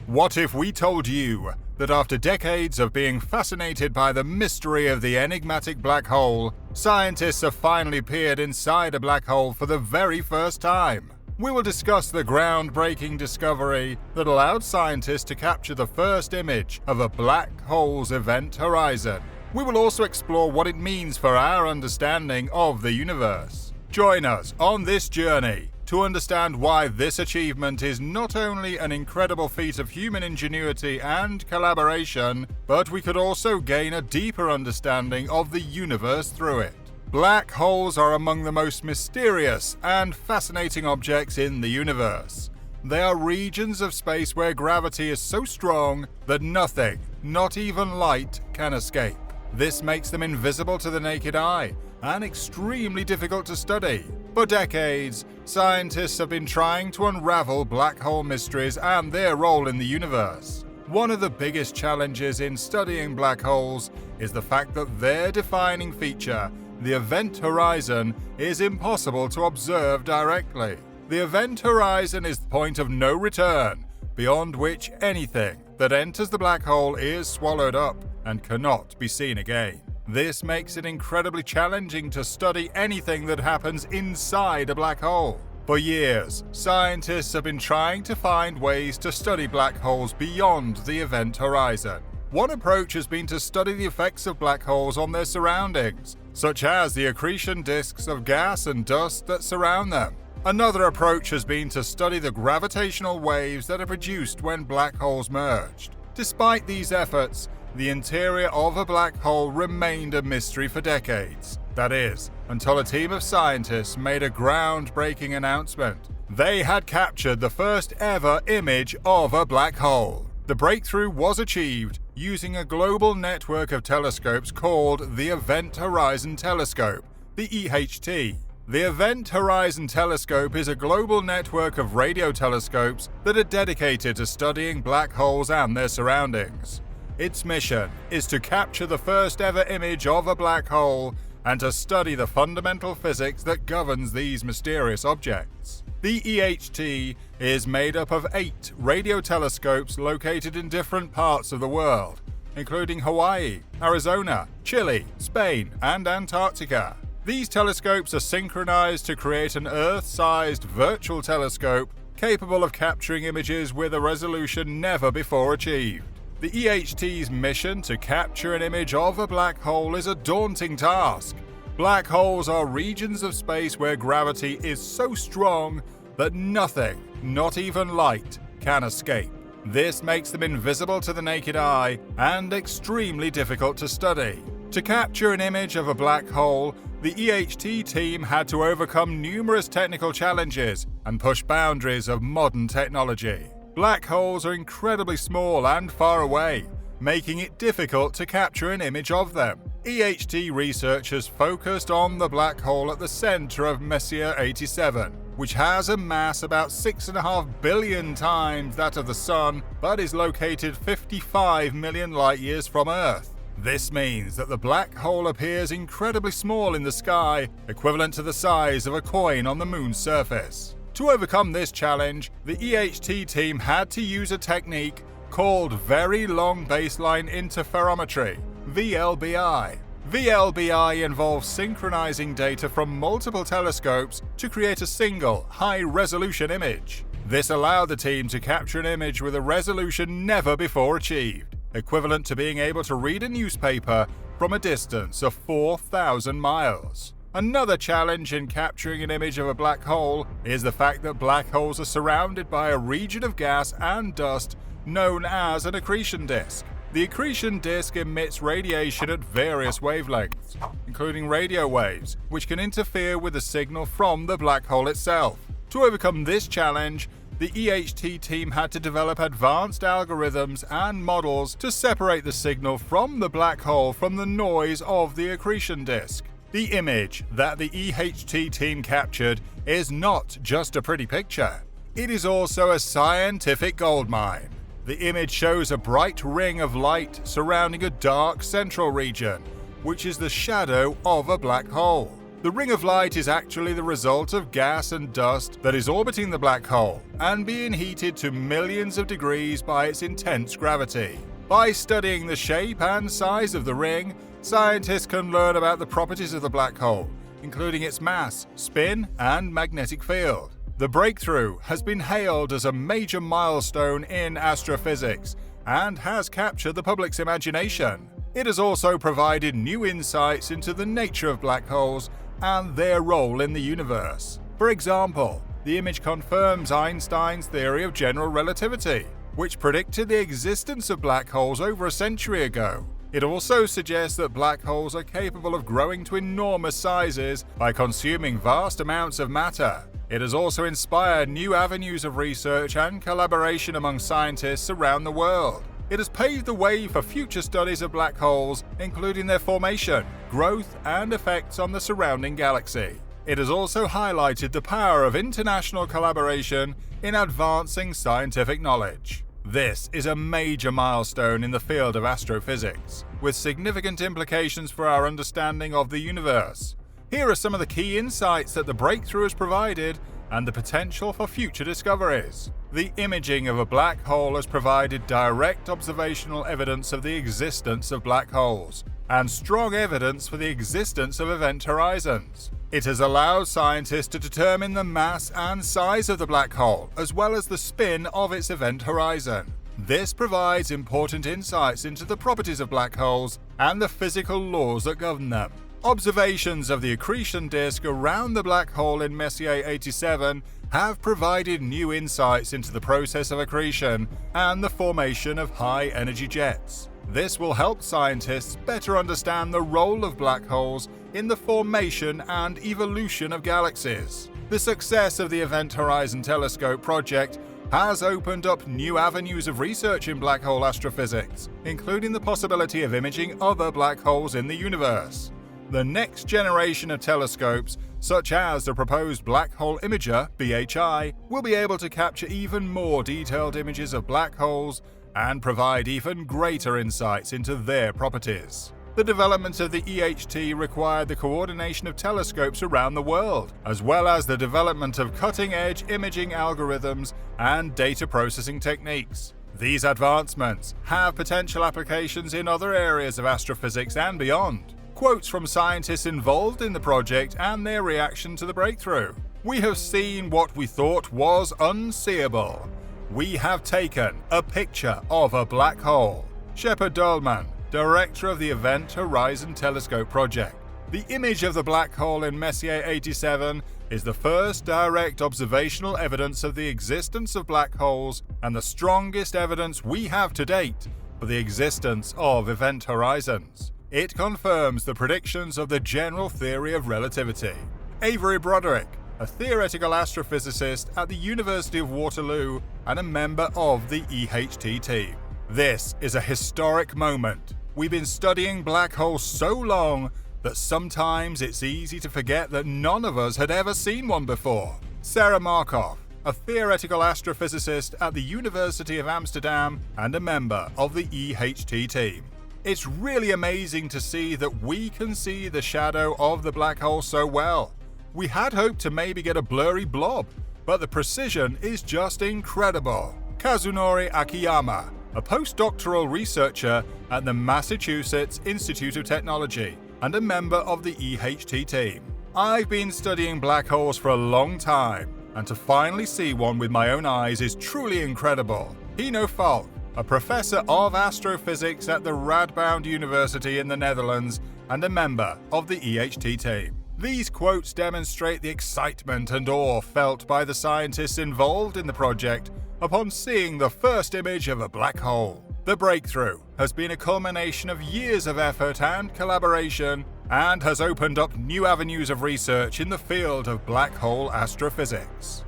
What if we told you that after decades of being fascinated by the mystery of the enigmatic black hole, scientists have finally peered inside a black hole for the very first time? We will discuss the groundbreaking discovery that allowed scientists to capture the first image of a black hole's event horizon. We will also explore what it means for our understanding of the universe. Join us on this journey to understand why this achievement is not only an incredible feat of human ingenuity and collaboration, but we could also gain a deeper understanding of the universe through it. Black holes are among the most mysterious and fascinating objects in the universe. They are regions of space where gravity is so strong that nothing, not even light, can escape. This makes them invisible to the naked eye and extremely difficult to study. For decades, scientists have been trying to unravel black hole mysteries and their role in the universe. One of the biggest challenges in studying black holes is the fact that their defining feature, the event horizon, is impossible to observe directly. The event horizon is the point of no return, beyond which anything that enters the black hole is swallowed up and cannot be seen again. This makes it incredibly challenging to study anything that happens inside a black hole. For years, scientists have been trying to find ways to study black holes beyond the event horizon. One approach has been to study the effects of black holes on their surroundings, such as the accretion disks of gas and dust that surround them. Another approach has been to study the gravitational waves that are produced when black holes merged. Despite these efforts, the interior of a black hole remained a mystery for decades. That is, until a team of scientists made a groundbreaking announcement. They had captured the first ever image of a black hole. The breakthrough was achieved using a global network of telescopes called the Event Horizon Telescope, the EHT. The Event Horizon Telescope is a global network of radio telescopes that are dedicated to studying black holes and their surroundings. Its mission is to capture the first ever image of a black hole and to study the fundamental physics that governs these mysterious objects. The EHT is made up of 8 radio telescopes located in different parts of the world, including Hawaii, Arizona, Chile, Spain, and Antarctica. These telescopes are synchronized to create an Earth-sized virtual telescope capable of capturing images with a resolution never before achieved. The EHT's mission to capture an image of a black hole is a daunting task. Black holes are regions of space where gravity is so strong that nothing, not even light, can escape. This makes them invisible to the naked eye and extremely difficult to study. To capture an image of a black hole, the EHT team had to overcome numerous technical challenges and push boundaries of modern technology. Black holes are incredibly small and far away, making it difficult to capture an image of them. EHT researchers focused on the black hole at the center of Messier 87, which has a mass about 6.5 billion times that of the Sun, but is located 55 million light-years from Earth. This means that the black hole appears incredibly small in the sky, equivalent to the size of a coin on the Moon's surface. To overcome this challenge, the EHT team had to use a technique called Very Long Baseline Interferometry, VLBI. VLBI involves synchronizing data from multiple telescopes to create a single, high-resolution image. This allowed the team to capture an image with a resolution never before achieved, equivalent to being able to read a newspaper from a distance of 4,000 miles. Another challenge in capturing an image of a black hole is the fact that black holes are surrounded by a region of gas and dust known as an accretion disk. The accretion disk emits radiation at various wavelengths, including radio waves, which can interfere with the signal from the black hole itself. To overcome this challenge, the EHT team had to develop advanced algorithms and models to separate the signal from the black hole from the noise of the accretion disk. The image that the EHT team captured is not just a pretty picture. It is also a scientific goldmine. The image shows a bright ring of light surrounding a dark central region, which is the shadow of a black hole. The ring of light is actually the result of gas and dust that is orbiting the black hole and being heated to millions of degrees by its intense gravity. By studying the shape and size of the ring, scientists can learn about the properties of the black hole, including its mass, spin, and magnetic field. The breakthrough has been hailed as a major milestone in astrophysics and has captured the public's imagination. It has also provided new insights into the nature of black holes and their role in the universe. For example, the image confirms Einstein's theory of general relativity, which predicted the existence of black holes over a century ago. It also suggests that black holes are capable of growing to enormous sizes by consuming vast amounts of matter. It has also inspired new avenues of research and collaboration among scientists around the world. It has paved the way for future studies of black holes, including their formation, growth, and effects on the surrounding galaxy. It has also highlighted the power of international collaboration in advancing scientific knowledge. This is a major milestone in the field of astrophysics, with significant implications for our understanding of the universe. Here are some of the key insights that the breakthrough has provided and the potential for future discoveries. The imaging of a black hole has provided direct observational evidence of the existence of black holes and strong evidence for the existence of event horizons. It has allowed scientists to determine the mass and size of the black hole, as well as the spin of its event horizon. This provides important insights into the properties of black holes and the physical laws that govern them. Observations of the accretion disk around the black hole in Messier 87 have provided new insights into the process of accretion and the formation of high-energy jets. This will help scientists better understand the role of black holes in the formation and evolution of galaxies. The success of the Event Horizon Telescope project has opened up new avenues of research in black hole astrophysics, including the possibility of imaging other black holes in the universe. The next generation of telescopes, such as the proposed Black Hole Imager (BHI), will be able to capture even more detailed images of black holes and provide even greater insights into their properties. The development of the EHT required the coordination of telescopes around the world, as well as the development of cutting-edge imaging algorithms and data processing techniques. These advancements have potential applications in other areas of astrophysics and beyond. Quotes from scientists involved in the project and their reaction to the breakthrough. "We have seen what we thought was unseeable. We have taken a picture of a black hole." Shepard Dolman, director of the Event Horizon Telescope project. The image of the black hole in Messier 87 is the first direct observational evidence of the existence of black holes and the strongest evidence we have to date for the existence of event horizons. It confirms the predictions of the general theory of relativity. Avery Broderick, a theoretical astrophysicist at the University of Waterloo and a member of the EHT team. "This is a historic moment. We've been studying black holes so long that sometimes it's easy to forget that none of us had ever seen one before." Sarah Markov, a theoretical astrophysicist at the University of Amsterdam and a member of the EHT team. "It's really amazing to see that we can see the shadow of the black hole so well. We had hoped to maybe get a blurry blob, but the precision is just incredible." Kazunori Akiyama, a postdoctoral researcher at the Massachusetts Institute of Technology and a member of the EHT team. "I've been studying black holes for a long time, and to finally see one with my own eyes is truly incredible." Hino Falk, a professor of astrophysics at the Radboud University in the Netherlands and a member of the EHT team. These quotes demonstrate the excitement and awe felt by the scientists involved in the project upon seeing the first image of a black hole. The breakthrough has been a culmination of years of effort and collaboration and has opened up new avenues of research in the field of black hole astrophysics.